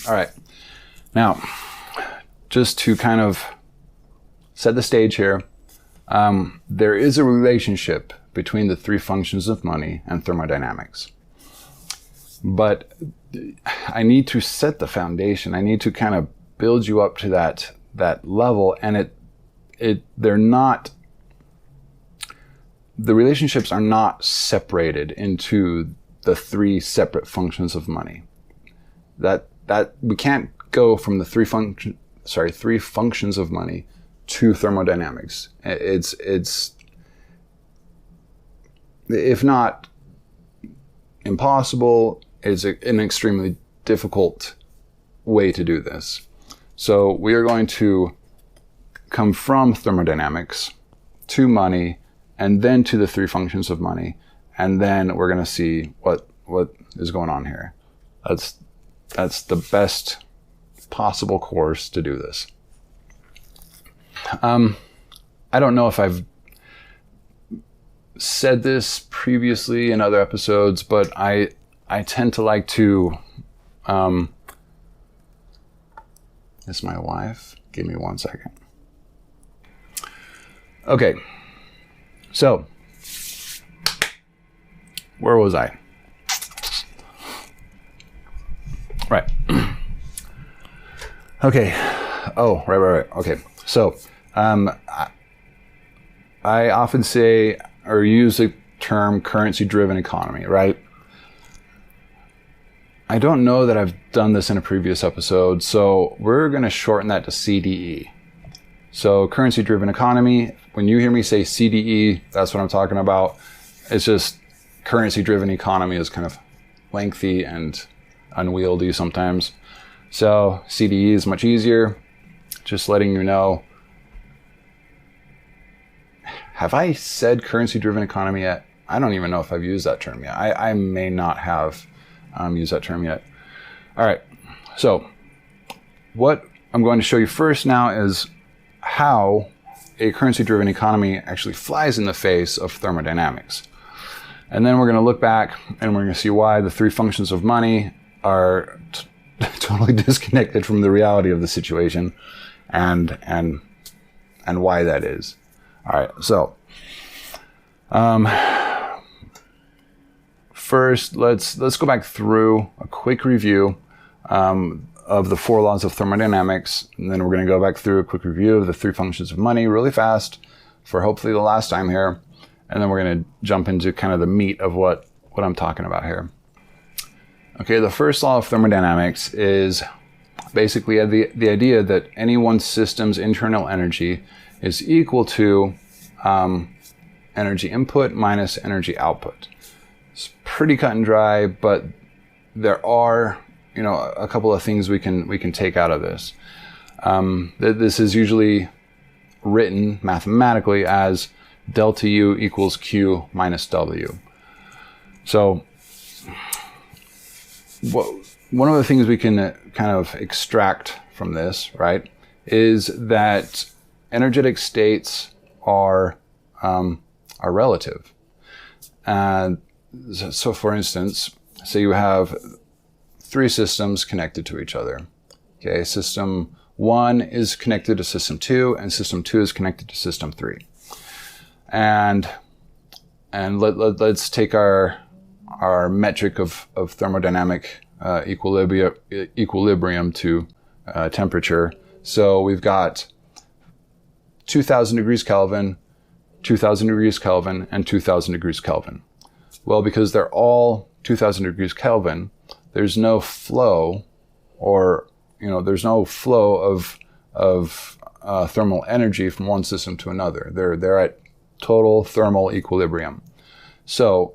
All right. Now, just to kind of set the stage here, there is a relationship between the three functions of money and thermodynamics. But I need to set the foundation. I need to kind of build you up to that level, and they're not, the relationships are not separated into the three separate functions of money. That we can't go from the three functions of money to thermodynamics. It's if not impossible, it's an extremely difficult way to do this. So we are going to come from thermodynamics to money, and then to the three functions of money, and then we're going to see what is going on here. That's the best possible course to do this. I don't know if I've said this previously in other episodes, but I tend to like to, it's my wife. Give me 1 second. Okay. So, where was I? Right. Okay. Oh, right. Okay. So, I often say or use the term currency-driven economy, right? I don't know that I've done this in a previous episode, so we're going to shorten that to CDE. So currency-driven economy, when you hear me say CDE, that's what I'm talking about. It's just currency-driven economy is kind of lengthy and unwieldy sometimes. So CDE is much easier. Just letting you know. Have I said currency-driven economy yet? I don't even know if I've used that term yet. I may not have used that term yet. All right. So what I'm going to show you first now is how a currency-driven economy actually flies in the face of thermodynamics. And then we're going to look back and we're going to see why the three functions of money are totally disconnected from the reality of the situation, and why that is. All right. So first, let's go back through a quick review of the 4 laws of thermodynamics, and then we're going to go back through a quick review of the 3 functions of money really fast for hopefully the last time here, and then we're going to jump into kind of the meat of what I'm talking about here. Okay, the first law of thermodynamics is basically the idea that any one system's internal energy is equal to energy input minus energy output. It's pretty cut and dry, but there are, a couple of things we can take out of this. This is usually written mathematically as delta U equals Q minus W. So one of the things we can kind of extract from this, right, is that energetic states are relative. So for instance, say you have 3 systems connected to each other. Okay, system 1 is connected to system 2, and system 2 is connected to system 3. And let's take our metric of thermodynamic equilibrium to temperature. So we've got 2000 degrees Kelvin, 2000 degrees Kelvin, and 2000 degrees Kelvin. Well, because they're all 2000 degrees Kelvin, there's no flow, there's no flow of thermal energy from one system to another. They're at total thermal equilibrium. So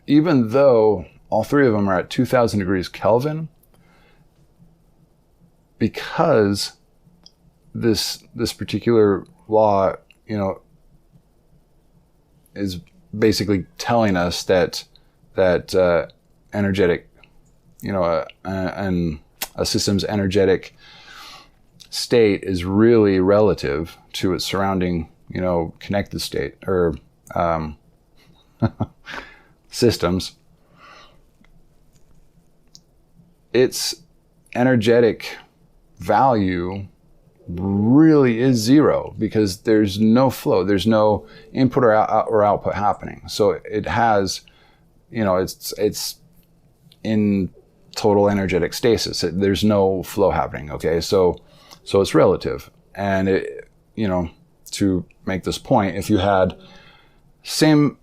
even though all 3 of them are at 2000 degrees Kelvin, because this particular law, is basically telling us that energetic, a system's energetic state is really relative to its surrounding, connected state or systems. its energetic value really is zero because there's no flow, there's no input or output happening. So it has, it's in total energetic stasis. There's no flow happening. Okay, so it's relative, and to make this point, if you had same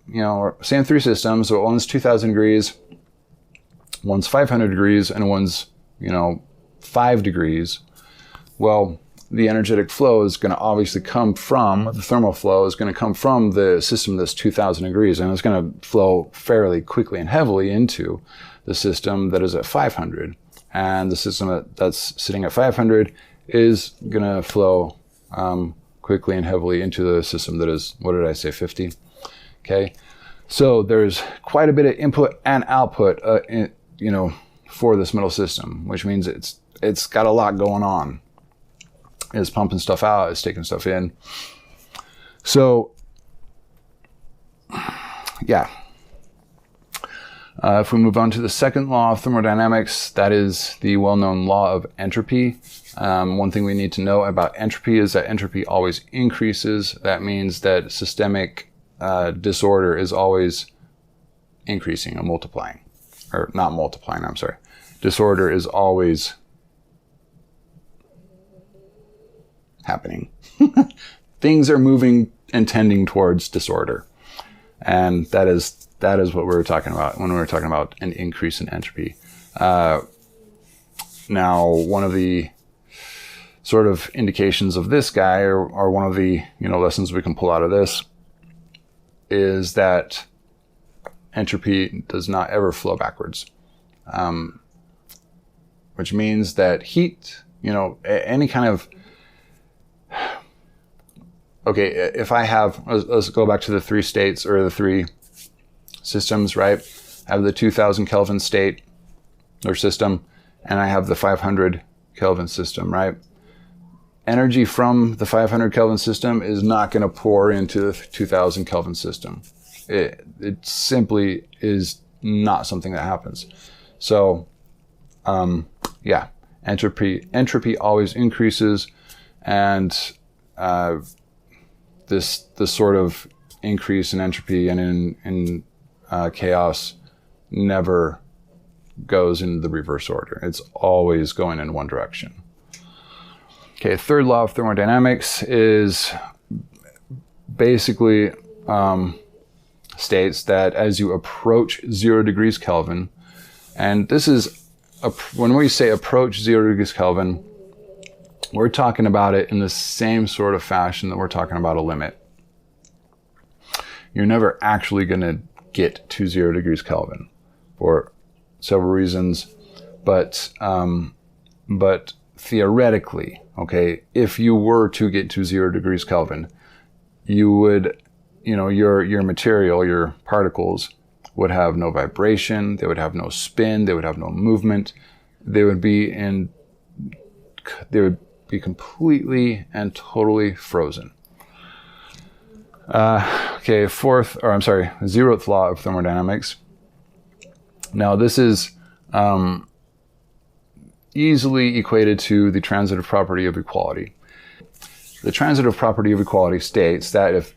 three systems, so one's 2,000 degrees, one's 500 degrees, and one's 5 degrees. Well, the energetic flow is going to obviously come from, the thermal flow is going to come from the system that's 2,000 degrees, and it's going to flow fairly quickly and heavily into the system that is at 500. And the system that's sitting at 500 is going to flow quickly and heavily into the system that is, 50? Okay. So there's quite a bit of input and output, for this middle system, which means it's got a lot going on. It's pumping stuff out, it's taking stuff in. So, yeah. If we move on to the second law of thermodynamics, that is the well-known law of entropy. One thing we need to know about entropy is that entropy always increases. That means that systemic disorder is always increasing or multiplying. Or not multiplying, I'm sorry. Disorder is always happening. Things are moving and tending towards disorder. And that is what we were talking about when we were talking about an increase in entropy. Now, one of the sort of indications of this guy, or one of the lessons we can pull out of this, is that entropy does not ever flow backwards, which means that heat, any kind of, okay, if I have, let's go back to the three states or the three systems, right? I have the 2000 Kelvin state or system, and I have the 500 Kelvin system, right? Energy from the 500 Kelvin system is not going to pour into the 2000 Kelvin system. It simply is not something that happens. So, entropy always increases, and this sort of increase in entropy and in chaos never goes in the reverse order. It's always going in one direction. Okay, third law of thermodynamics is basically states that as you approach 0 degrees Kelvin, and this is, when we say approach 0 degrees Kelvin, we're talking about it in the same sort of fashion that we're talking about a limit. You're never actually going to get to 0 degrees Kelvin for several reasons, but theoretically, okay, if you were to get to 0 degrees Kelvin, you would, your material, your particles would have no vibration, they would have no spin, they would have no movement, they would be completely and totally frozen. Okay, zeroth law of thermodynamics. Now this is easily equated to the transitive property of equality. The transitive property of equality states that if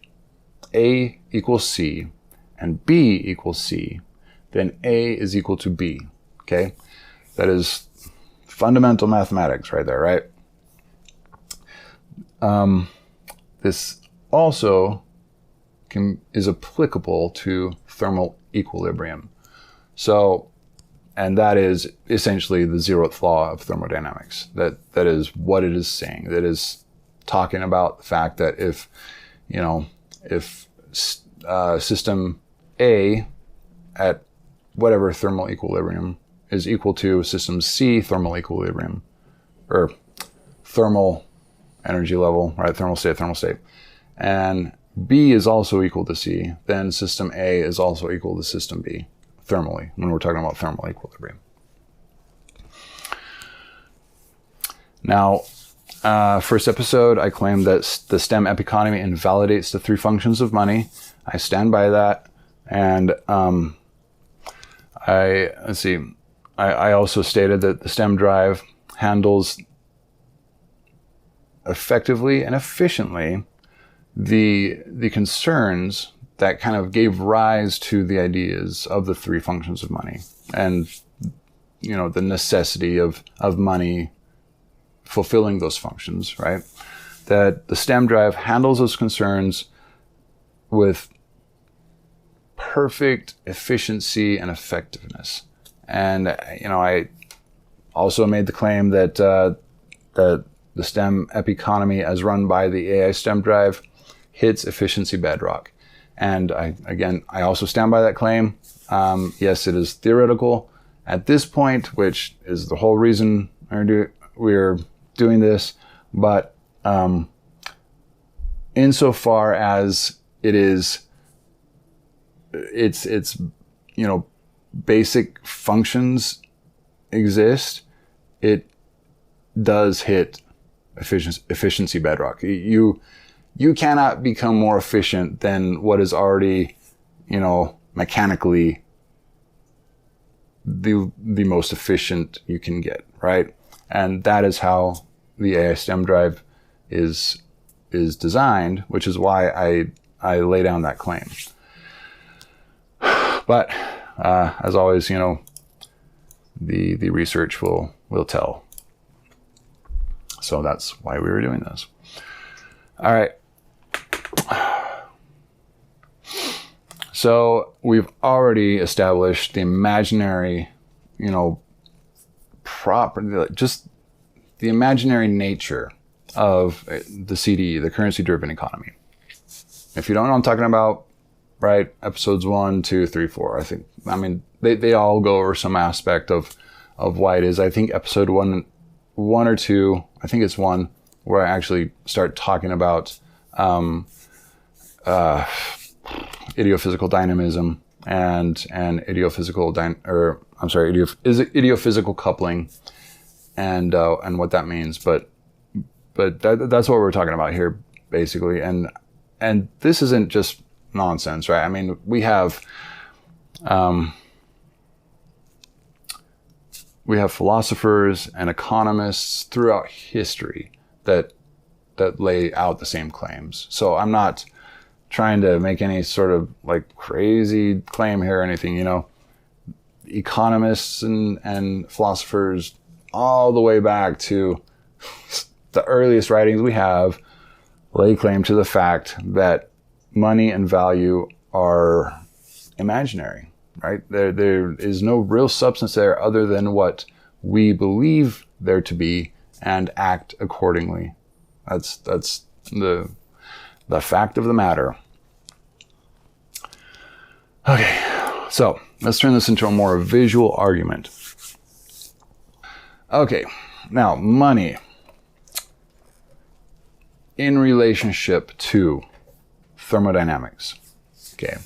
A equals C and B equals C, then A is equal to B. Okay? That is fundamental mathematics right there, right? This also is applicable to thermal equilibrium. So, and that is essentially the zeroth law of thermodynamics. That is what it is saying. That is talking about the fact that if system A at whatever thermal equilibrium is equal to system C thermal equilibrium, or thermal energy level, right? Thermal state, and B is also equal to C, then system A is also equal to system B, thermally, when we're talking about thermal equilibrium. Now, first episode, I claimed that the STEM epiconomy invalidates the three functions of money. I stand by that, and let's see. I also stated that the stem drive handles effectively and efficiently the concerns that kind of gave rise to the ideas of the three functions of money, and the necessity of money fulfilling those functions, right? That the stem drive handles those concerns with perfect efficiency and effectiveness. And I also made the claim that that the STEM economy as run by the AI STEM drive hits efficiency bedrock. And I also stand by that claim. Yes, it is theoretical at this point, which is the whole reason we're doing this. But insofar as it's basic functions exist, it does hit efficiency bedrock. You cannot become more efficient than what is already, mechanically the most efficient you can get, right? And that is how the AI STEM drive is designed, which is why I lay down that claim. But as always, the research will tell. So that's why we were doing this. All right. So we've already established the imaginary, just the imaginary nature of the CDE, the currency-driven economy. If you don't know what I'm talking about, right? Episodes 1, 2, 3, 4. They all go over some aspect of why it is. I think episode one or two, I think it's 1, where I actually start talking about idiophysical dynamism and idiophysical idiophysical coupling and what that means. But that's what we're talking about here, basically. And this isn't just nonsense, right? We have philosophers and economists throughout history that lay out the same claims. So I'm not trying to make any sort of crazy claim here or anything, Economists and philosophers all the way back to the earliest writings we have lay claim to the fact that money and value are imaginary, right? There is no real substance there other than what we believe there to be and act accordingly. That's the fact of the matter. Okay, so let's turn this into a more visual argument. Okay, now money in relationship to thermodynamics. Okay.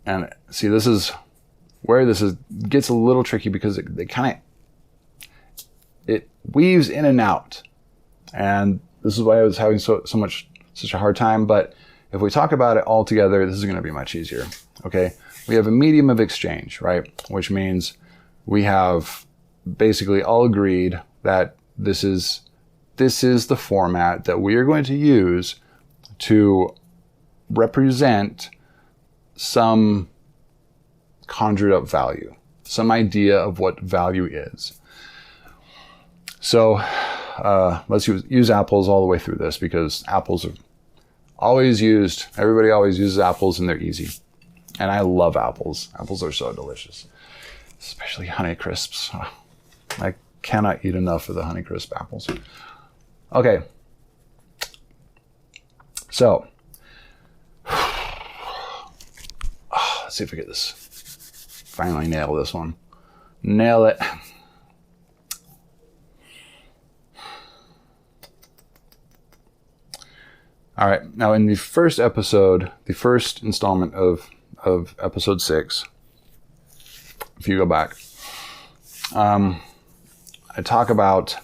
And see, this is where gets a little tricky because it weaves in and out. And this is why I was having such a hard time. But if we talk about it all together, this is going to be much easier. Okay. We have a medium of exchange, right? Which means we have basically all agreed that this is the format that we are going to use to represent some conjured up value, some idea of what value is. So let's use apples all the way through this, because apples are always used. Everybody always uses apples and they're easy. And I love apples. Apples are so delicious, especially Honey Crisps. I cannot eat enough of the Honey Crisp apples. Okay. So, let's see if we get this. Finally nail this one. Nail it. All right. Now, in the first episode, the first installment of episode 6, if you go back, I talk about.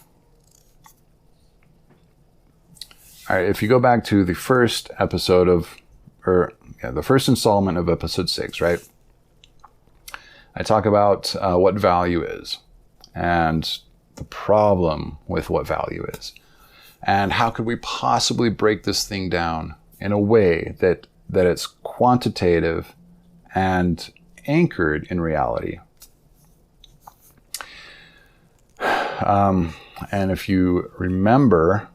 All right. If you go back to the first episode the first installment of episode 6, right? I talk about what value is and the problem with what value is. And how could we possibly break this thing down in a way that it's quantitative and anchored in reality. And if you remember,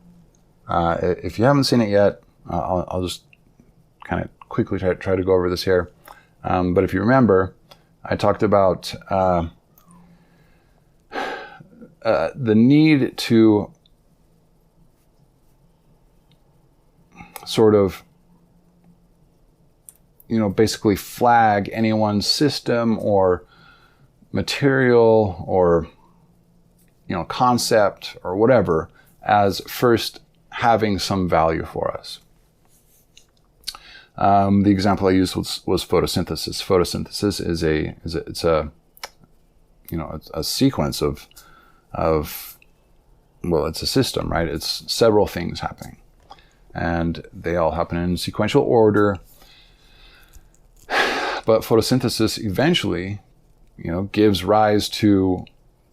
if you haven't seen it yet, I'll just kind of quickly try to go over this here. But if you remember, I talked about the need to sort of, basically flag anyone's system or material or, concept or whatever as first having some value for us. The example I used was photosynthesis. Photosynthesis is a sequence of it's a system, right? It's several things happening, and they all happen in sequential order. But photosynthesis eventually, gives rise to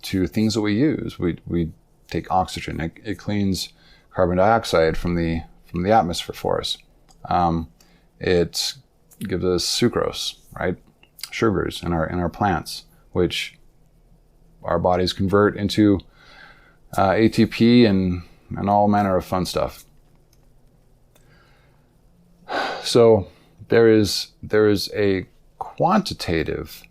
things that we use. We take oxygen. It cleans carbon dioxide from the atmosphere for us. It gives us sucrose, right? Sugars in our plants, which our bodies convert into ATP and all manner of fun stuff. So there is a quantitative,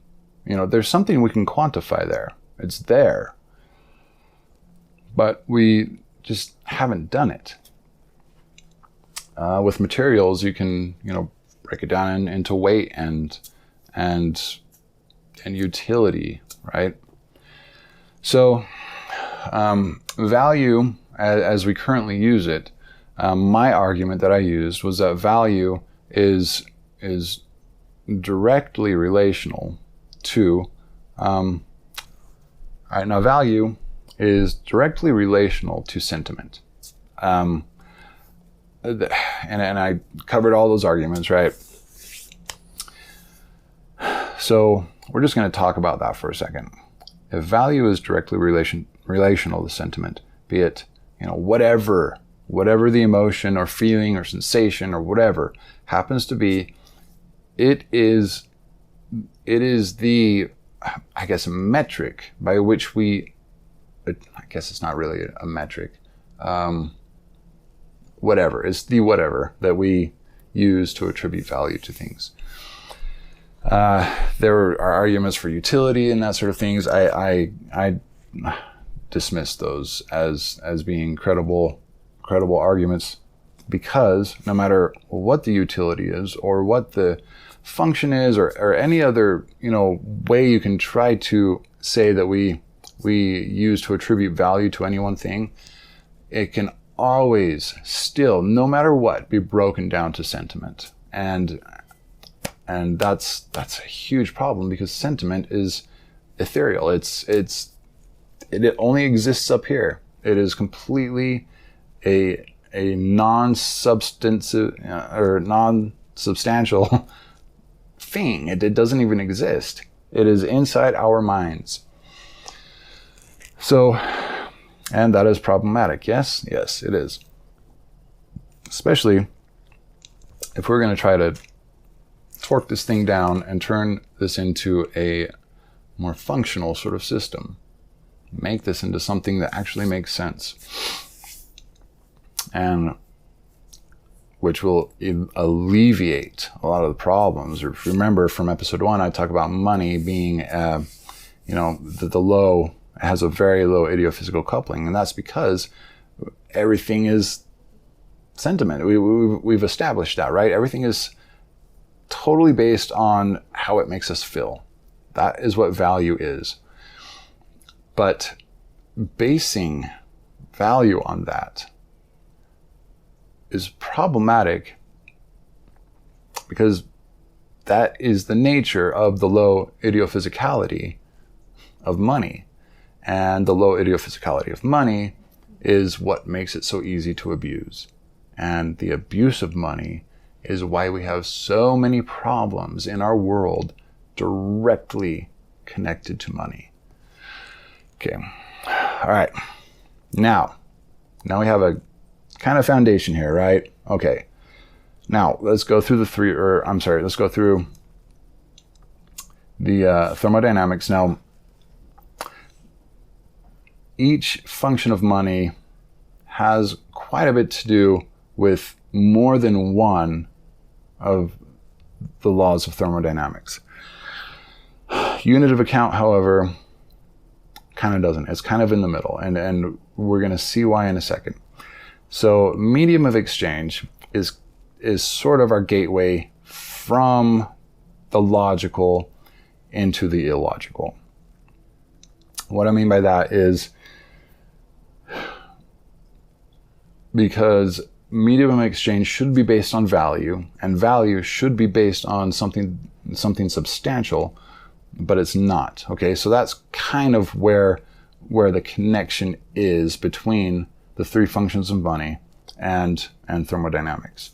there's something we can quantify there. It's there. But we just haven't done it. With materials, you can, break it down into weight and utility, right? So value, as we currently use it, my argument that I used was that value is directly relational to, value is directly relational to sentiment. And I covered all those arguments, right? So we're just going to talk about that for a second. If value is directly relational to sentiment, be it, whatever the emotion or feeling or sensation or whatever happens to be, it is the, metric by which it's not really a metric. It's the whatever that we use to attribute value to things. There are arguments for utility and that sort of things. I dismiss those as being credible arguments, because no matter what the utility is or what the function is or any other way you can try to say that we use to attribute value to any one thing, it can always still, no matter what, be broken down to sentiment. And that's a huge problem, because sentiment is ethereal. It only exists up here. It is completely a non-substantive or non-substantial thing. It doesn't even exist. It is inside our minds. So, and that is problematic. Yes, it is. Especially if we're going to try to torque this thing down and turn this into a more functional sort of system. Make this into something that actually makes sense. And which will alleviate a lot of the problems. Or if you remember from episode 1, I talk about money being, the low has a very low idiophysical coupling, and that's because everything is sentiment. We've established that, right? Everything is totally based on how it makes us feel. That is what value is. But basing value on that is problematic, because that is the nature of the low idiophysicality of money. And the low idiophysicality of money is what makes it so easy to abuse. And the abuse of money is why we have so many problems in our world directly connected to money. Okay. All right. Now we have a kind of foundation here, right? Okay. Now let's go through let's go through the thermodynamics. Now, each function of money has quite a bit to do with more than one of the laws of thermodynamics. Unit of account, however, kind of doesn't. It's kind of in the middle, and we're going to see why in a second. So medium of exchange is sort of our gateway from the logical into the illogical. What I mean by that is, because medium of exchange should be based on value, and value should be based on something substantial, but it's not. Okay, so that's kind of where the connection is between the three functions of money and thermodynamics.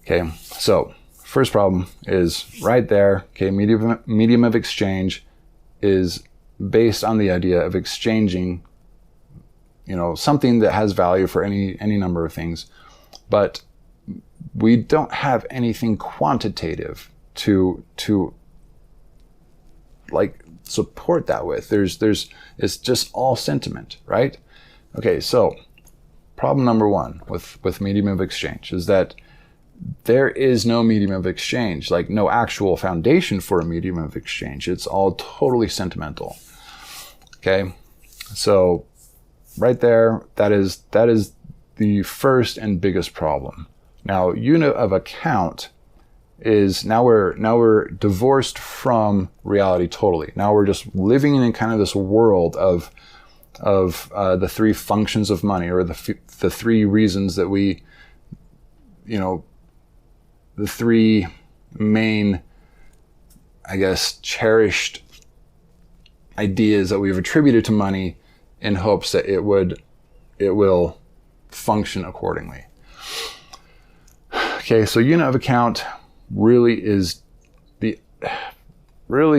Okay, so first problem is right there. Okay, medium of exchange is based on the idea of exchanging, something that has value for any number of things, but we don't have anything quantitative to like support that with. It's just all sentiment, right? Okay, so problem number one with medium of exchange is that there is no medium of exchange, like no actual foundation for a medium of exchange. It's all totally sentimental. Okay, so right there, that is the first and biggest problem. Now, unit of account is now we're divorced from reality totally. Now we're just living in kind of this world of the three functions of money, or the three reasons that we, the three main, I guess, cherished ideas that we've attributed to money in hopes that it will function accordingly. Okay, so unit of account really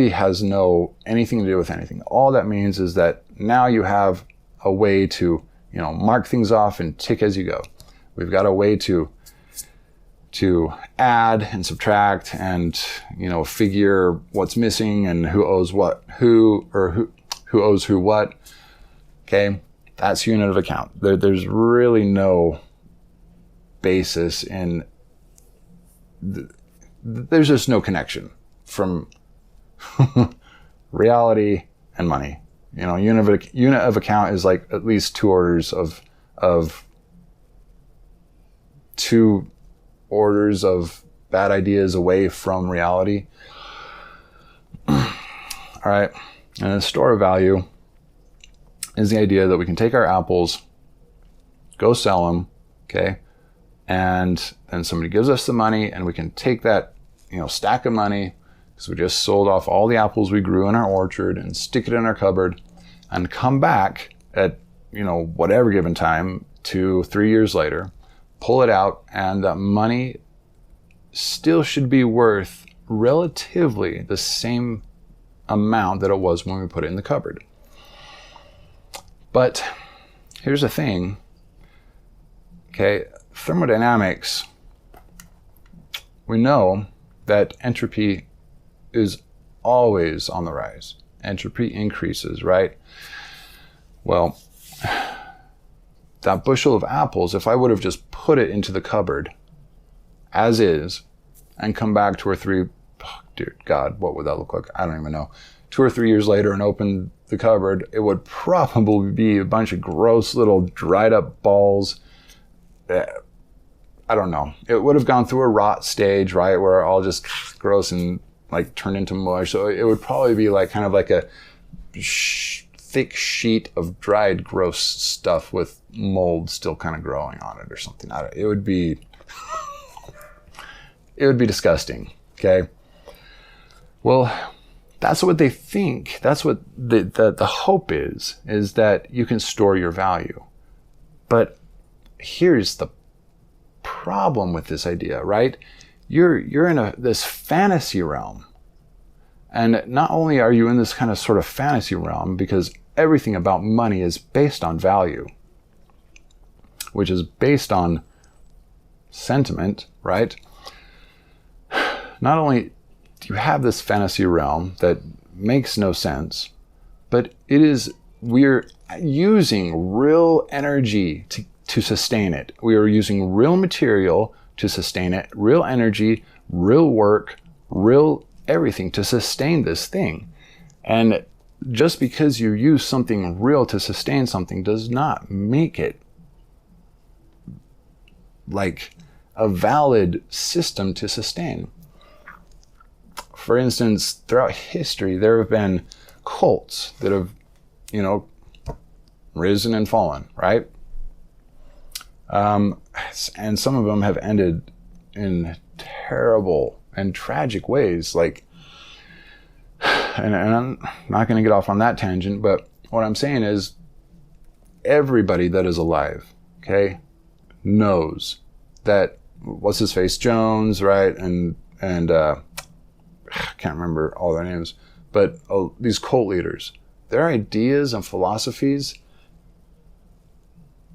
has anything to do with anything. All that means is that now you have a way to, mark things off and tick as you go. We've got a way to add and subtract and, figure what's missing and who owes who owes who what. Okay, that's unit of account. There's really no basis in, there's just no connection from reality and money. Unit of account is like at least two orders of bad ideas away from reality. All right, and the store of value is the idea that we can take our apples, go sell them, okay, and then somebody gives us the money, and we can take that, stack of money, because we just sold off all the apples we grew in our orchard, and stick it in our cupboard, and come back at, whatever given time, 2-3 years later, pull it out, and that money still should be worth relatively the same amount that it was when we put it in the cupboard. But here's the thing, okay, thermodynamics, we know that entropy is always on the rise. Entropy increases, right? Well, that bushel of apples, if I would have just put it into the cupboard as is and come back 2 or 3, dear God, what would that look like? I don't even know. 2 or 3 years later and open the cupboard, it would probably be a bunch of gross little dried up balls. I don't know. It would have gone through a rot stage, right, where it all just gross and like turned into mush. So it would probably be like kind of like a thick sheet of dried gross stuff with mold still kind of growing on it or something. It would be disgusting. Okay. Well, that's what they think. That's what the hope is that you can store your value. But here's the problem with this idea, right? You're in this fantasy realm, And not only are you in this kind of sort of fantasy realm, because everything about money is based on value, which is based on sentiment, right? Not only do you have this fantasy realm that makes no sense, but we're using real energy to sustain it. We are using real material to sustain it, real energy, real work, real everything to sustain this thing. And just because you use something real to sustain something does not make it like a valid system to sustain. For instance, throughout history, there have been cults that have, risen and fallen, right? And some of them have ended in terrible and tragic ways. And I'm not going to get off on that tangent, but what I'm saying is everybody that is alive, okay, knows that, what's his face, Jones, right? And I can't remember all their names, but these cult leaders, their ideas and philosophies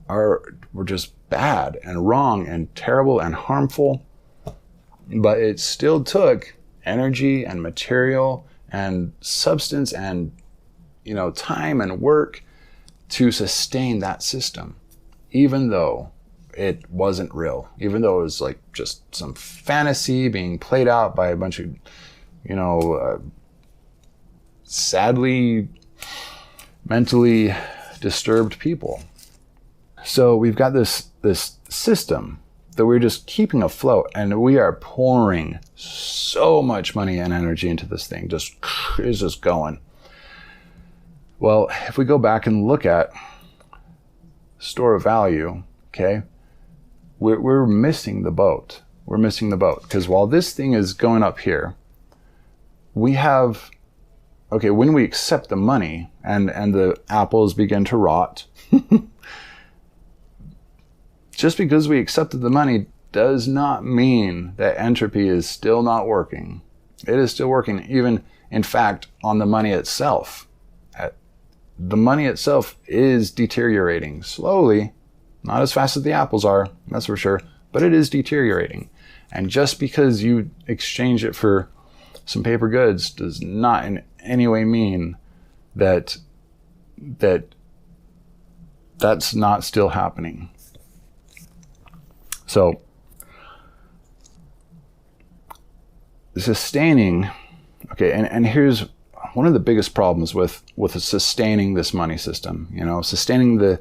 were just bad and wrong and terrible and harmful, but it still took energy and material and substance and time and work to sustain that system, even though it wasn't real, even though it was like just some fantasy being played out by a bunch of sadly mentally disturbed people. So we've got this system that we're just keeping afloat, and we are pouring so much money and energy into this thing. It's just going. Well, if we go back and look at store of value, okay, we're missing the boat. We're missing the boat, because while this thing is going up here, we have, when we accept the money and the apples begin to rot, just because we accepted the money does not mean that entropy is still not working. It is still working, even, in fact, on the money itself. The money itself is deteriorating slowly, not as fast as the apples are, that's for sure, but it is deteriorating. And just because you exchange it for some paper goods does not in any way mean that that's not still happening. So, sustaining, and here's one of the biggest problems with sustaining this money system, sustaining the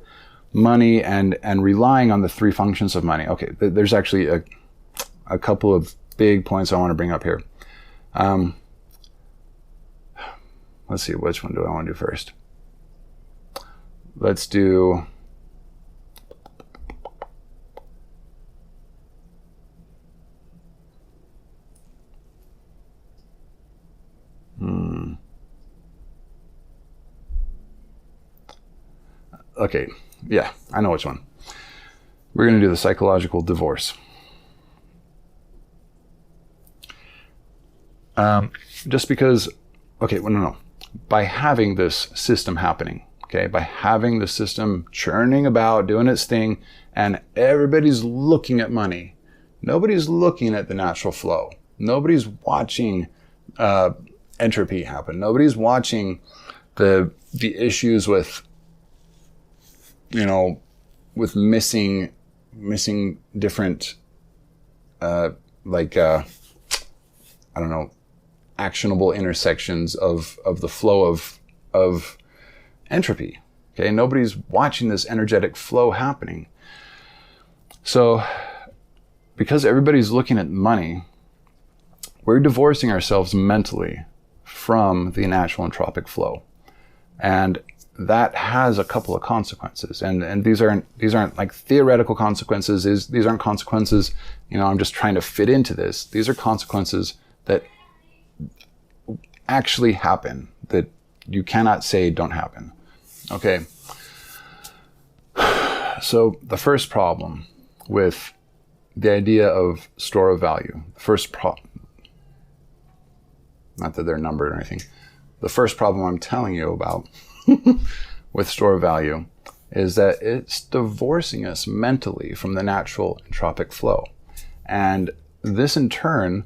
money and relying on the three functions of money. Okay, there's actually a couple of big points I want to bring up here. Let's see, which one do I want to do first? Let's do... Okay, yeah, I know which one. We're going to do the psychological divorce. Just because, no. By having this system happening, by having the system churning about, doing its thing, and everybody's looking at money. Nobody's looking at the natural flow. Nobody's watching entropy happen. Nobody's watching the issues with with missing different actionable intersections of the flow of entropy. Nobody's watching this energetic flow happening. So because everybody's looking at money, we're divorcing ourselves mentally from the natural entropic flow. And that has a couple of consequences, and these aren't like theoretical consequences. These aren't consequences, I'm just trying to fit into this. These are consequences that actually happen, that you cannot say don't happen. Okay. So the first problem with the idea of store of value, not that they're numbered or anything. The first problem I'm telling you about with store of value is that it's divorcing us mentally from the natural entropic flow. And this in turn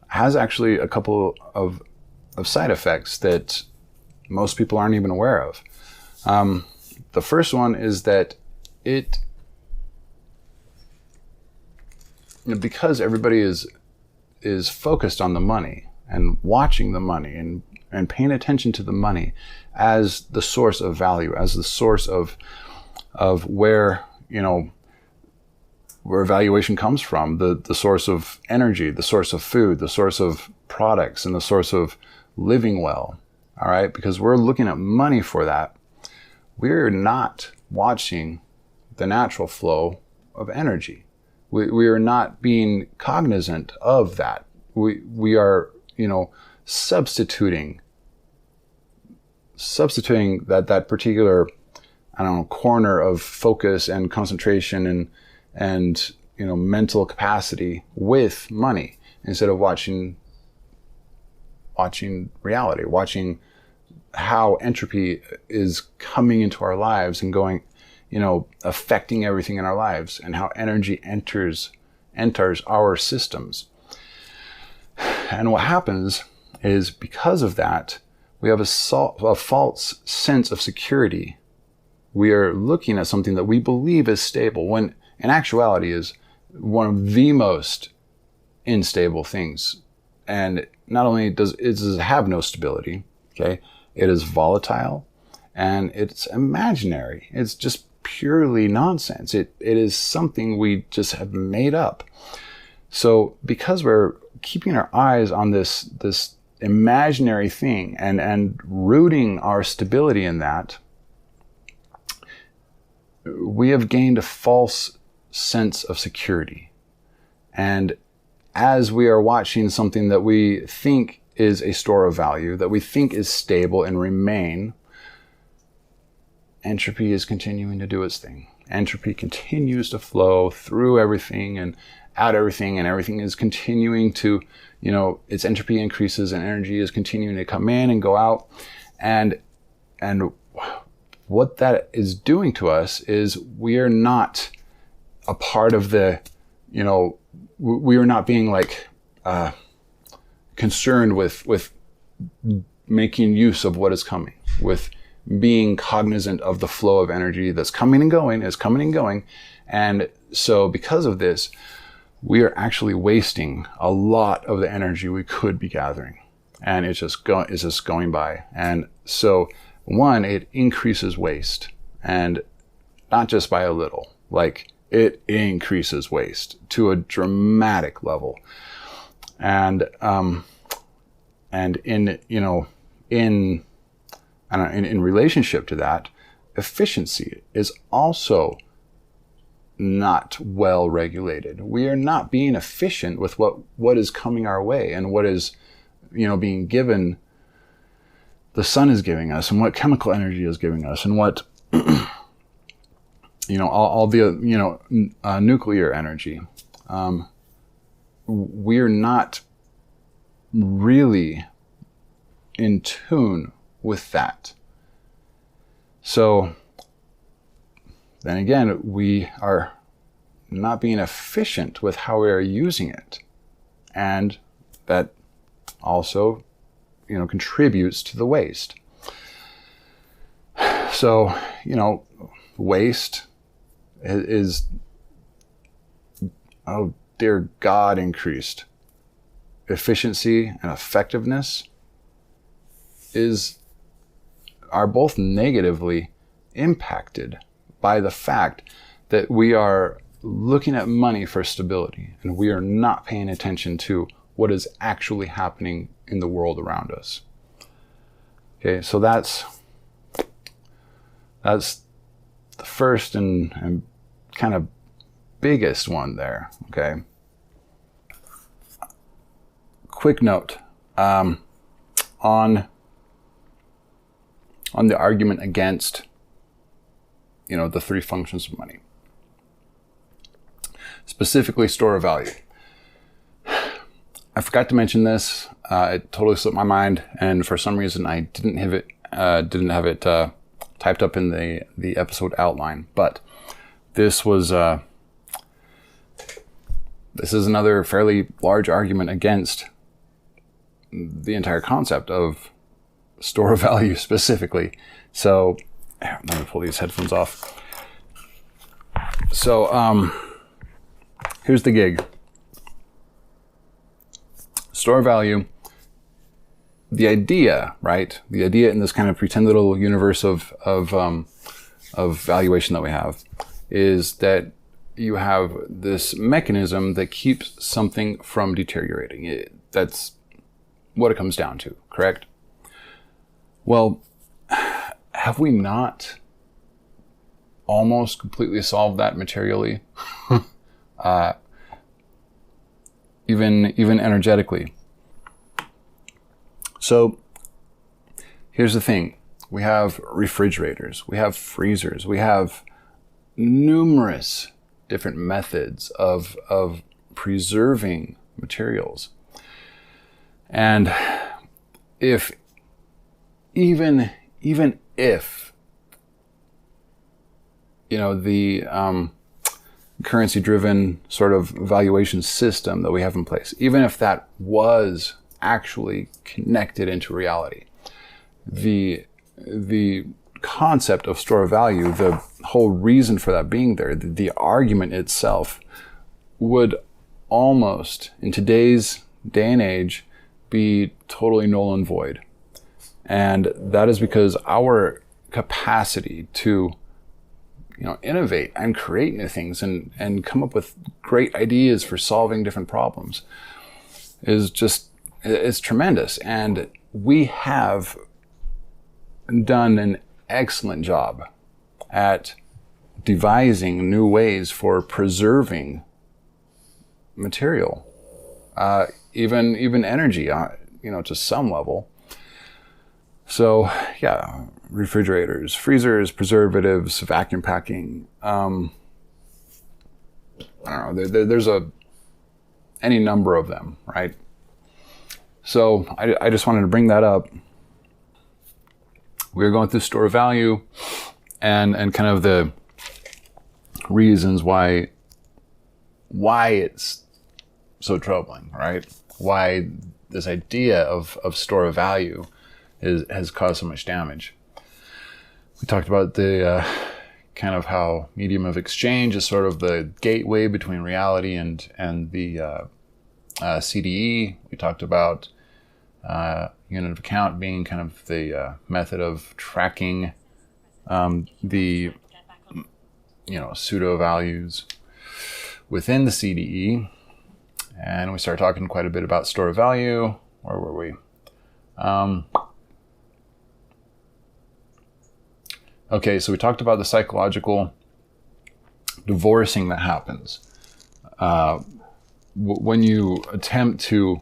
has actually a couple of side effects that most people aren't even aware of. The first one is that because everybody is focused on the money and watching the money and paying attention to the money as the source of value, as the source of where, where valuation comes from, the source of energy, the source of food, the source of products, and the source of living well. All right, because we're looking at money for that. We're not watching the natural flow of energy. We are not being cognizant of that. We are, substituting that particular, corner of focus and concentration and mental capacity with money instead of watching reality, watching how entropy is coming into our lives and going, affecting everything in our lives, and how energy enters our systems. And what happens is, because of that, we have a false sense of security. We are looking at something that we believe is stable, when in actuality is one of the most unstable things. And not only does it have no stability, okay, it is volatile and it's imaginary. It's just purely nonsense. It is something we just have made up. So because we're keeping our eyes on this imaginary thing and rooting our stability in that, we have gained a false sense of security. And as we are watching something that we think is a store of value, that we think is stable and remain, entropy is continuing to do its thing. Entropy continues to flow through everything and out everything, and everything is continuing to, its entropy increases and energy is continuing to come in and go out. And what that is doing to us is we are not a part of the, we are not being concerned with making use of what is coming, with being cognizant of the flow of energy that's coming and going, is coming and going. And so because of this, we are actually wasting a lot of the energy we could be gathering. And it's just going by. And so one, it increases waste, and not just by a little, it increases waste to a dramatic level. And in relationship to that, efficiency is also not well regulated. We are not being efficient with what is coming our way and what is, being given, the sun is giving us, and what chemical energy is giving us, and what, all the, nuclear energy. We're not really in tune with that. So then again, we are not being efficient with how we are using it. And that also, contributes to the waste. So, waste is, oh dear God, increased. Efficiency and effectiveness are both negatively impacted by the fact that we are looking at money for stability, and we are not paying attention to what is actually happening in the world around us. Okay, so that's the first and kind of biggest one there. Okay. Quick note on the argument against, the three functions of money, specifically store of value. I forgot to mention this. It totally slipped my mind, and for some reason I didn't have it typed up in the episode outline. But this is another fairly large argument against the entire concept of store of value specifically. So let me pull these headphones off. So here's the gig. Store of value, the idea, right? The idea in this kind of pretend little universe of valuation that we have is that you have this mechanism that keeps something from deteriorating. That's what it comes down to, correct? Well, have we not almost completely solved that materially? Even energetically. So here's the thing. We have refrigerators, we have freezers, we have numerous different methods of preserving materials. And if even if the currency-driven sort of valuation system that we have in place, even if that was actually connected into reality, the concept of store of value, the whole reason for that being there, the argument itself would almost, in today's day and age, be totally null and void. And that is because our capacity to innovate and create new things and come up with great ideas for solving different problems is tremendous. And we have done an excellent job at devising new ways for preserving material, even energy, to some level. So yeah, refrigerators, freezers, preservatives, vacuum packing. I don't know. There's any number of them, right? So I just wanted to bring that up. We were going through store of value and kind of the reasons why it's so troubling, right? Why this idea of store of value has caused so much damage. We talked about the kind of how medium of exchange is sort of the gateway between reality and the CDE. We talked about unit of account being kind of the method of tracking the pseudo values within the CDE. And we started talking quite a bit about store of value. Where were we? Okay, so we talked about the psychological divorcing that happens when you attempt to,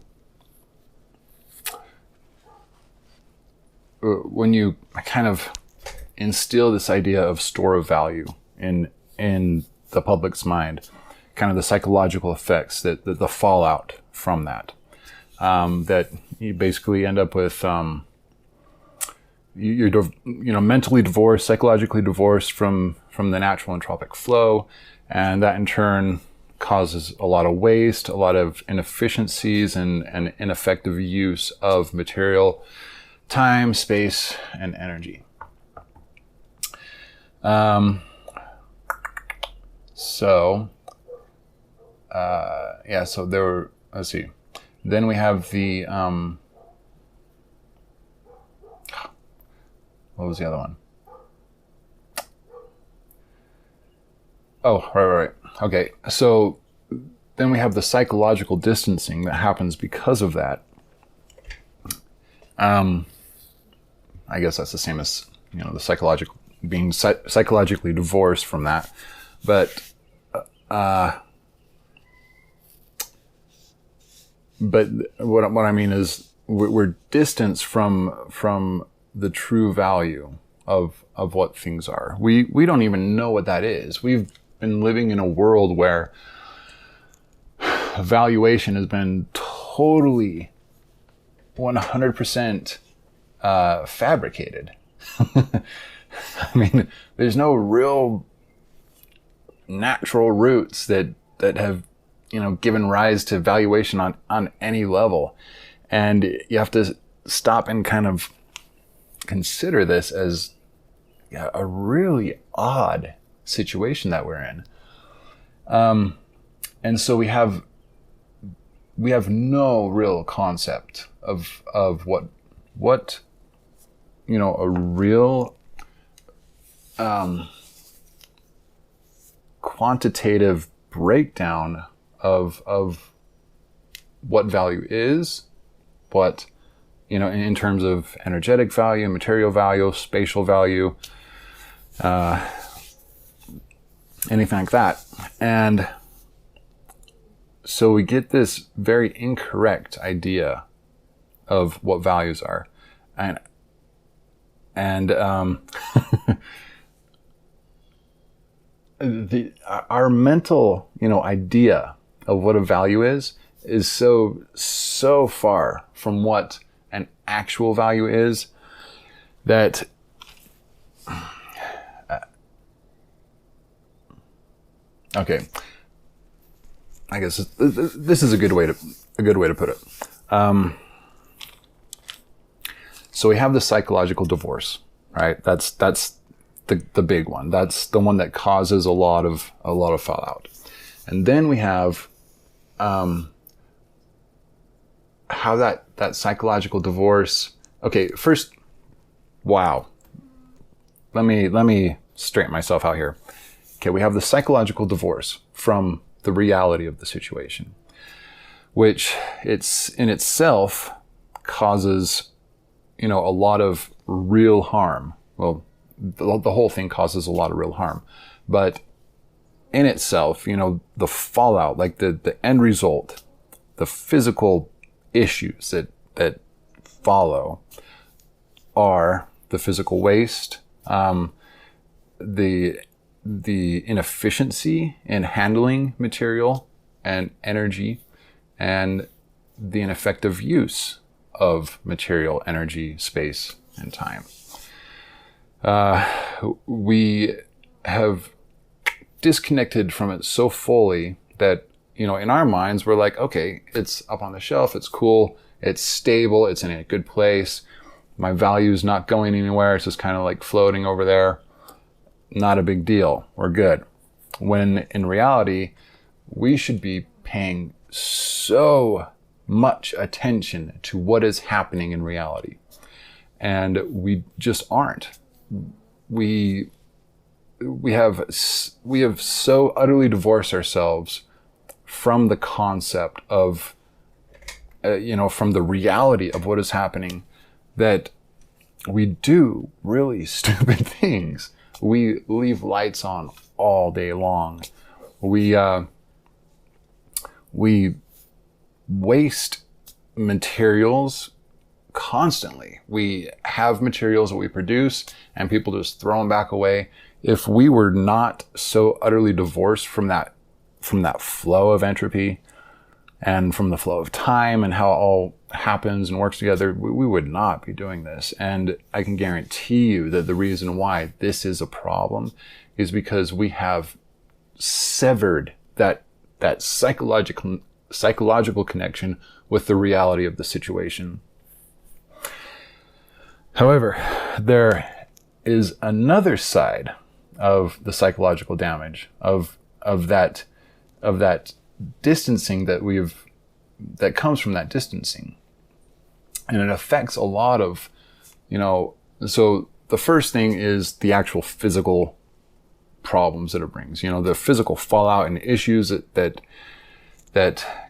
when you kind of instill this idea of store of value in the public's mind, kind of the psychological effects that the fallout from that you basically end up with. You're mentally divorced, psychologically divorced from the natural entropic flow, and that in turn causes a lot of waste, a lot of inefficiencies, and ineffective use of material, time, space, and energy. So there were, let's see. Then we have the, what was the other one? Oh, right. Okay, so then we have the psychological distancing that happens because of that. I guess that's the same as, the psychological, being psychologically divorced from that. But what I mean is we're distanced from the true value of what things are. We don't even know what that is. We've been living in a world where valuation has been totally 100% fabricated. I mean, there's no real natural roots that have, given rise to valuation on any level. And you have to stop and kind of consider this as a really odd situation that we're in. And so we have no real concept of what a real quantitative breakdown of what value is, what in terms of energetic value, material value, spatial value, anything like that. And so we get this very incorrect idea of what values are. And our mental, idea of what a value is so far from what an actual value is that okay, I guess this is a good way to put it. So we have the psychological divorce, right? That's the big one. That's the one that causes a lot of fallout. And then we have how that psychological divorce. Okay, first, wow. Let me straighten myself out here. Okay, we have the psychological divorce from the reality of the situation, which it's in itself causes, a lot of real harm. Well, the whole thing causes a lot of real harm, but in itself, the fallout, like the end result, the physical issues that follow are the physical waste, the inefficiency in handling material and energy, and the ineffective use of material, energy, space, and time. We have disconnected from it so fully that, in our minds, we're like, okay, it's up on the shelf, it's cool, it's stable, it's in a good place, my value's not going anywhere, it's just kind of like floating over there. Not a big deal, we're good. When in reality, we should be paying so much attention to what is happening in reality. And we just aren't. We have so utterly divorced ourselves from the concept of, from the reality of what is happening, that we do really stupid things. We leave lights on all day long. We waste materials constantly. We have materials that we produce and people just throw them back away. If we were not so utterly divorced from that flow of entropy and from the flow of time and how it all happens and works together, we would not be doing this. And I can guarantee you that the reason why this is a problem is because we have severed that psychological connection with the reality of the situation. However, there is another side of the psychological damage of that distancing that comes from that distancing. And it affects a lot of, so the first thing is the actual physical problems that it brings, the physical fallout and issues that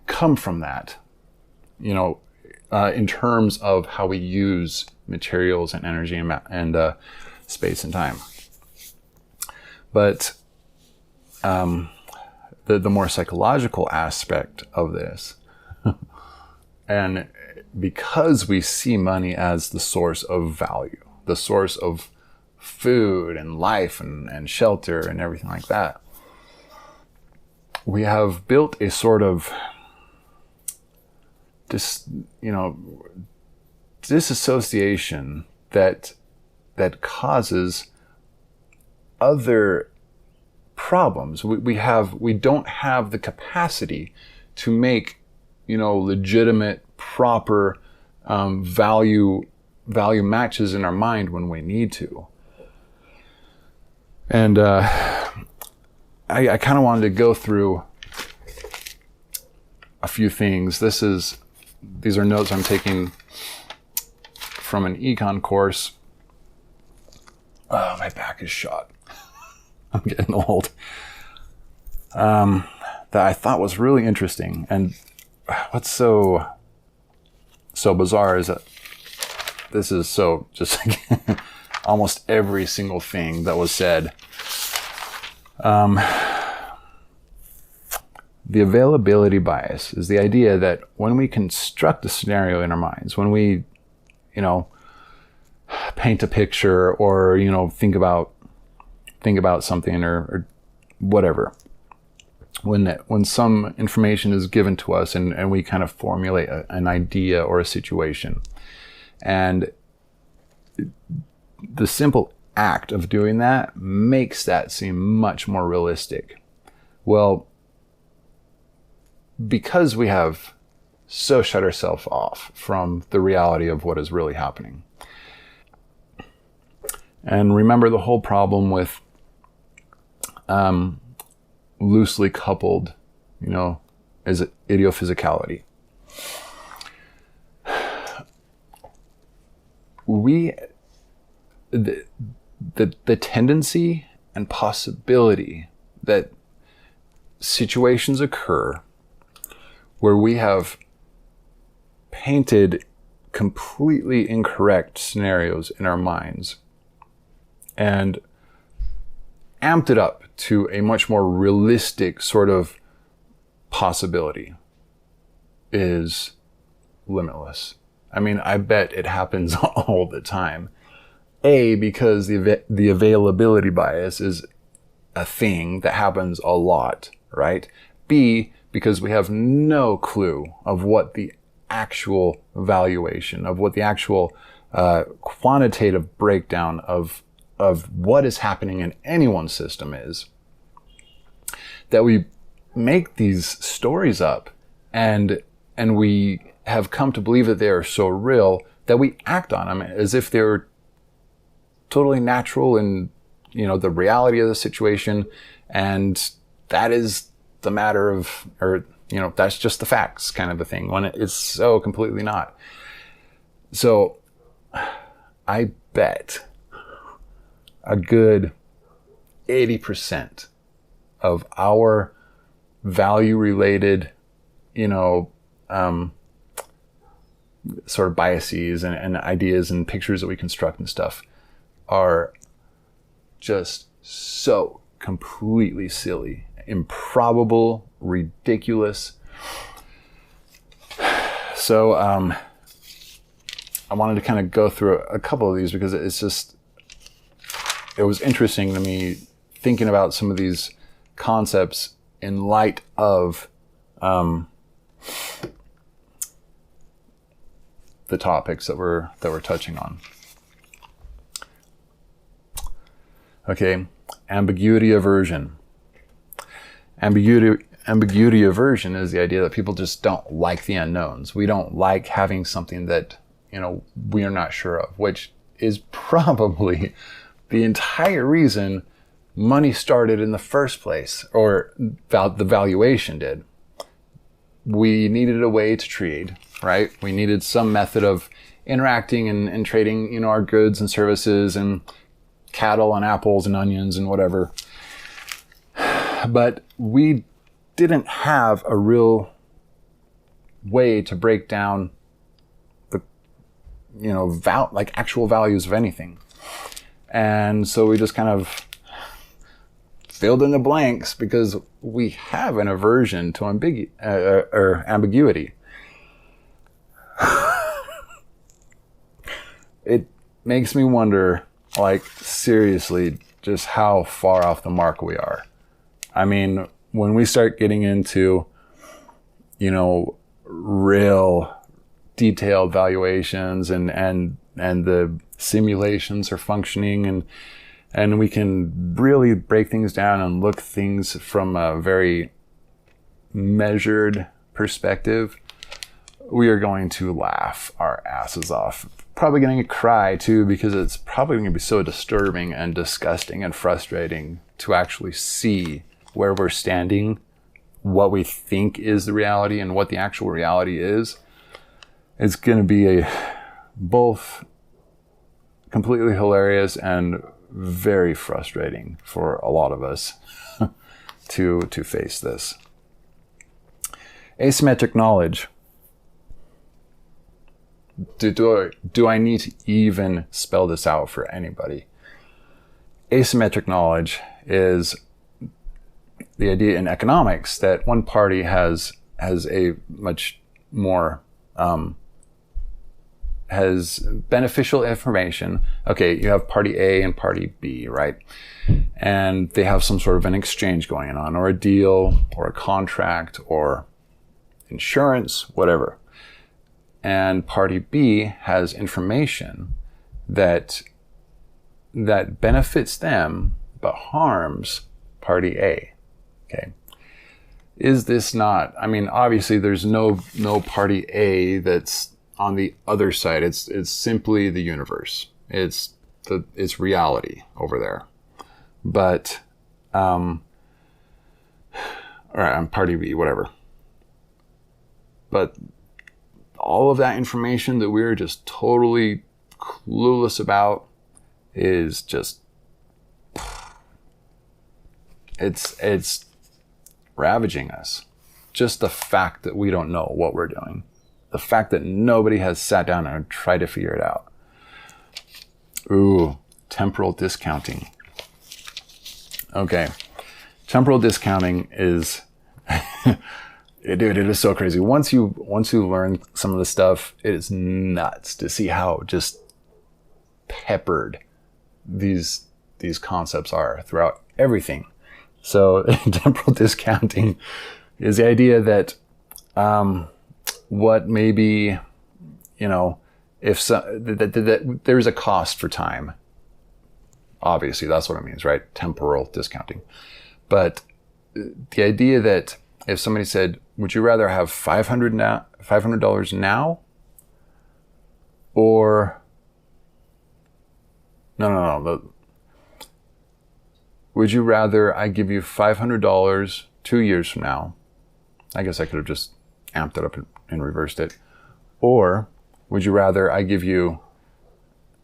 come from that, in terms of how we use materials and energy and space and time. But the more psychological aspect of this, and because we see money as the source of value, the source of food and life and shelter and everything like that, we have built a sort of disassociation that causes other problems. We don't have the capacity to make, legitimate, proper value matches in our mind when we need to. And I kind of wanted to go through a few things. These are notes I'm taking from an econ course. Oh, my back is shot. I'm getting old. That I thought was really interesting. And what's so bizarre is that this is so just like almost every single thing that was said. The availability bias is the idea that when we construct a scenario in our minds, when we, paint a picture or, think about something or whatever, when some information is given to us and we kind of formulate an idea or a situation, and the simple act of doing that makes that seem much more realistic. Well, because we have so shut ourselves off from the reality of what is really happening. And remember the whole problem with loosely coupled, is idiophysicality. The tendency and possibility that situations occur where we have painted completely incorrect scenarios in our minds and amped it up to a much more realistic sort of possibility is limitless. I mean, I bet it happens all the time. A, because the availability bias is a thing that happens a lot, right? B, because we have no clue of what the actual valuation, of what the actual quantitative breakdown of what is happening in anyone's system is. That we make these stories up and we have come to believe that they are so real that we act on them as if they're totally natural and, the reality of the situation. And that is the matter of, or, that's just the facts kind of a thing, when it's so completely not. So I bet a good 80% of our value-related, sort of biases and ideas and pictures that we construct and stuff are just so completely silly, improbable, ridiculous. So I wanted to kind of go through a couple of these because it was interesting to me thinking about some of these concepts in light of the topics that we're touching on. Okay, ambiguity aversion. Ambiguity aversion is the idea that people just don't like the unknowns. We don't like having something that, we are not sure of, which is probably the entire reason money started in the first place, or the valuation did. We needed a way to trade, right? We needed some method of interacting and trading, our goods and services and cattle and apples and onions and whatever. But we didn't have a real way to break down the, actual values of anything. And so we just kind of filled in the blanks because we have an aversion to ambiguity. It makes me wonder, seriously, just how far off the mark we are. I mean, when we start getting into, real detailed valuations and the simulations are functioning, and we can really break things down and look things from a very measured perspective, we are going to laugh our asses off. Probably going to cry too, because it's probably going to be so disturbing and disgusting and frustrating to actually see where we're standing, what we think is the reality and what the actual reality is. It's going to be both completely hilarious and very frustrating for a lot of us to face this. Asymmetric knowledge. Do I need to even spell this out for anybody? Asymmetric knowledge is the idea in economics that one party has a much more has beneficial information. Okay, you have party A and party B, right? And they have some sort of an exchange going on, or a deal, or a contract, or insurance, whatever. And party B has information that benefits them but harms party A. Okay. Is this not, I mean, obviously there's no party A that's on the other side. It's simply the universe. It's reality over there. But all right, I'm party B, whatever. But all of that information that we're just totally clueless about is just, it's ravaging us. Just the fact that we don't know what we're doing. The fact that nobody has sat down and tried to figure it out. Ooh, temporal discounting. Okay. Temporal discounting is, dude, it is so crazy. Once you learn some of the stuff, it is nuts to see how just peppered these concepts are throughout everything. So temporal discounting is the idea that what maybe, if that there's a cost for time. Obviously, that's what it means, right? Temporal discounting. But the idea that if somebody said, would you rather have $500 now? Or, no. Would you rather I give you $500 2 years from now? I guess I could have just amped it up and reversed it. Or would you rather I give you,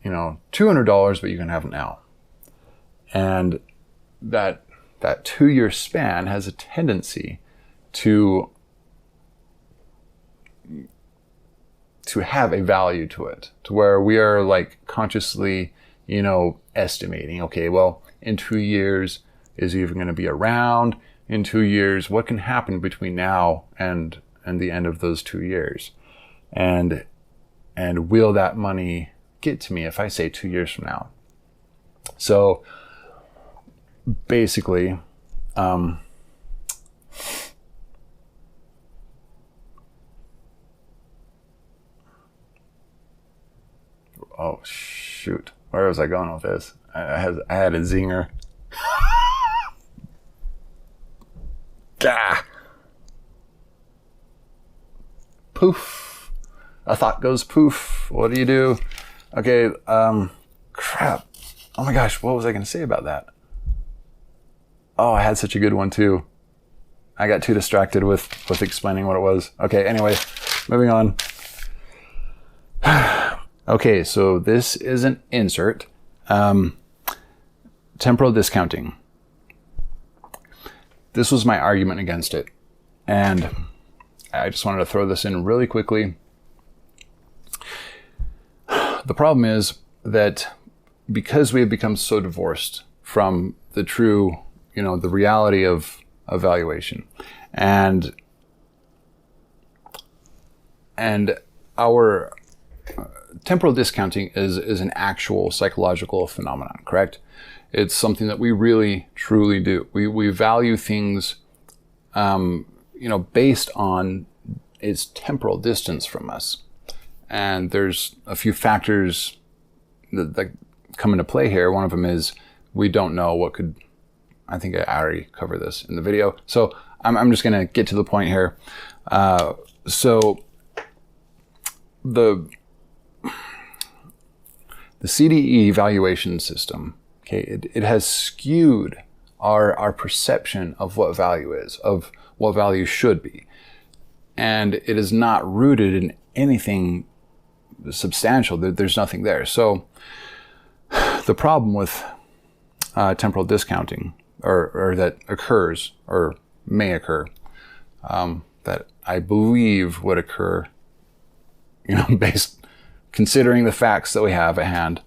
$200, but you can have it now? And that 2 year span has a tendency to have a value to it, to where we are like consciously, estimating, okay, well, in 2 years, is he even going to be around? In 2 years, what can happen between now and the end of those 2 years? And will that money get to me if I say 2 years from now? So basically, oh shoot, where was I going with this? I had a zinger. Gah! Poof. A thought goes poof. What do you do? Okay, crap. Oh my gosh, what was I going to say about that? Oh, I had such a good one too. I got too distracted with explaining what it was. Okay, anyway, moving on. Okay, so this is an insert. Temporal discounting. This was my argument against it. And I just wanted to throw this in really quickly. The problem is that because we have become so divorced from the true, the reality of valuation, and our temporal discounting is an actual psychological phenomenon, correct? It's something that we really, truly do. We value things, based on its temporal distance from us. And there's a few factors that come into play here. One of them is we don't know what could, I think I already covered this in the video. So I'm just going to get to the point here. So the CDE evaluation system, okay, it has skewed our perception of what value is, of what value should be. And it is not rooted in anything substantial. There's nothing there. So the problem with temporal discounting, or that occurs, or may occur, that I believe would occur, based considering the facts that we have at hand,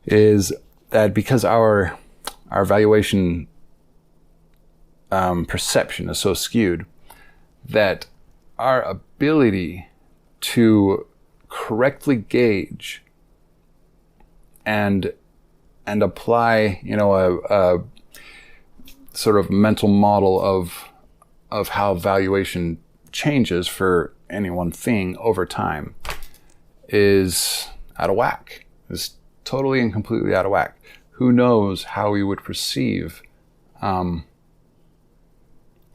is that because our valuation perception is so skewed, that our ability to correctly gauge and apply, a sort of mental model of how valuation changes for any one thing over time is out of whack. Is totally and completely out of whack. Who knows how we would perceive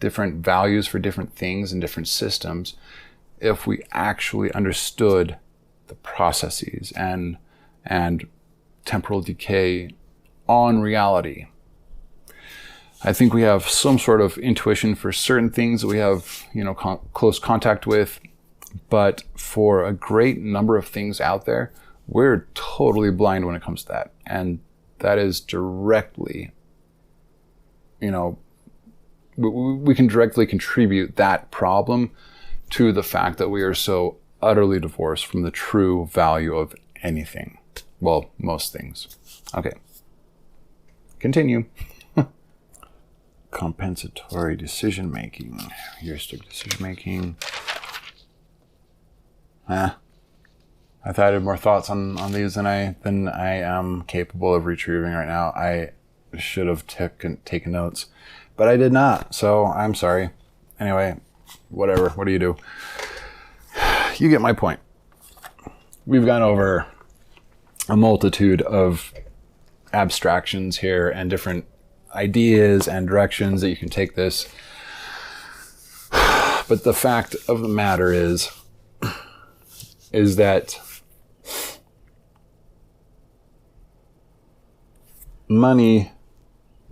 different values for different things and different systems if we actually understood the processes and temporal decay on reality. I think we have some sort of intuition for certain things that we have, close contact with, but for a great number of things out there, we're totally blind when it comes to that. And that is directly, we can directly contribute that problem to the fact that we are so utterly divorced from the true value of anything. Well, most things. Okay. Continue. Compensatory decision-making. Heuristic decision-making. I thought I had more thoughts on these than I am capable of retrieving right now. I should have taken notes, but I did not, so I'm sorry. Anyway, whatever. What do you do? You get my point. We've gone over a multitude of abstractions here and different ideas and directions that you can take this. But the fact of the matter is that money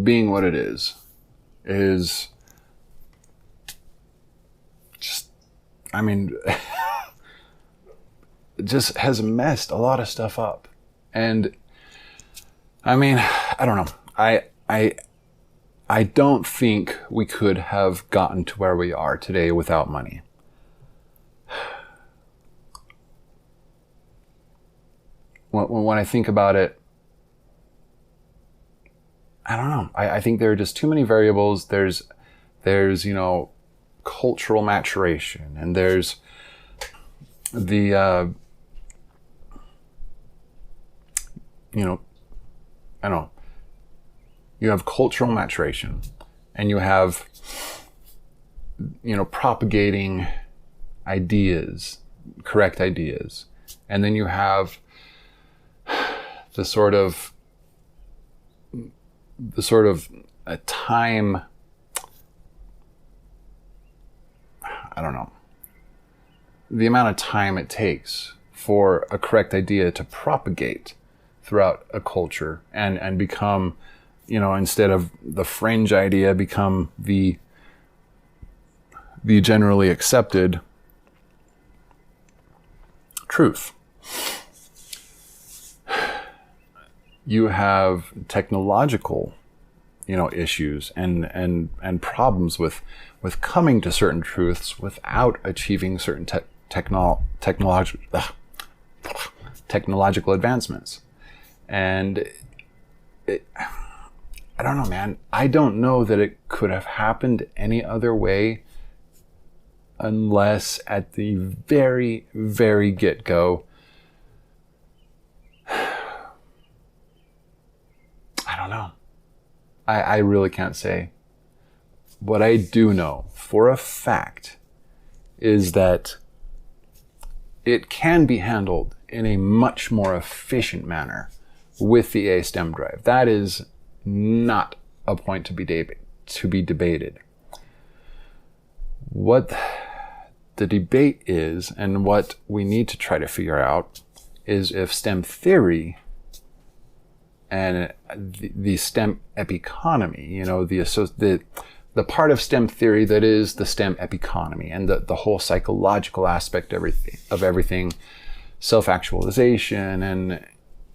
being what it is just, it just has messed a lot of stuff up. And I don't know. I don't think we could have gotten to where we are today without money. When I think about it, I don't know. I think there are just too many variables. There's cultural maturation, and there's the, I don't know. You have cultural maturation, and you have, propagating ideas, correct ideas. And then you have the sort of a time, I don't know, the amount of time it takes for a correct idea to propagate throughout a culture and become, instead of the fringe idea, become the generally accepted truth. You have technological, issues and problems with coming to certain truths without achieving certain technological advancements. And I don't know, man. I don't know that it could have happened any other way unless at the very, very get-go, I don't know. I really can't say. What I do know for a fact is that it can be handled in a much more efficient manner with the A stem drive. That is not a point to be debated. What the debate is, and what we need to try to figure out, is if stem theory and the STEM epiconomy, you know, the part of STEM theory that is the STEM epiconomy and the whole psychological aspect of everything, self-actualization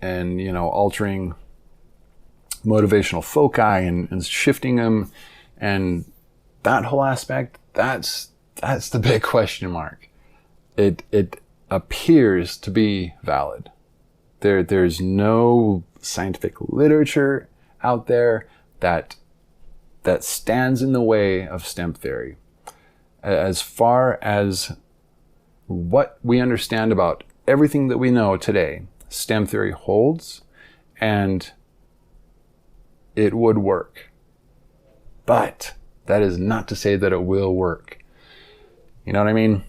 and you know, altering motivational foci and shifting them, and that whole aspect, that's the big question mark. It appears to be valid. There's no scientific literature out there that stands in the way of STEM theory. As far as what we understand about everything that we know today, STEM theory holds, and it would work. But that is not to say that it will work. You know what I mean?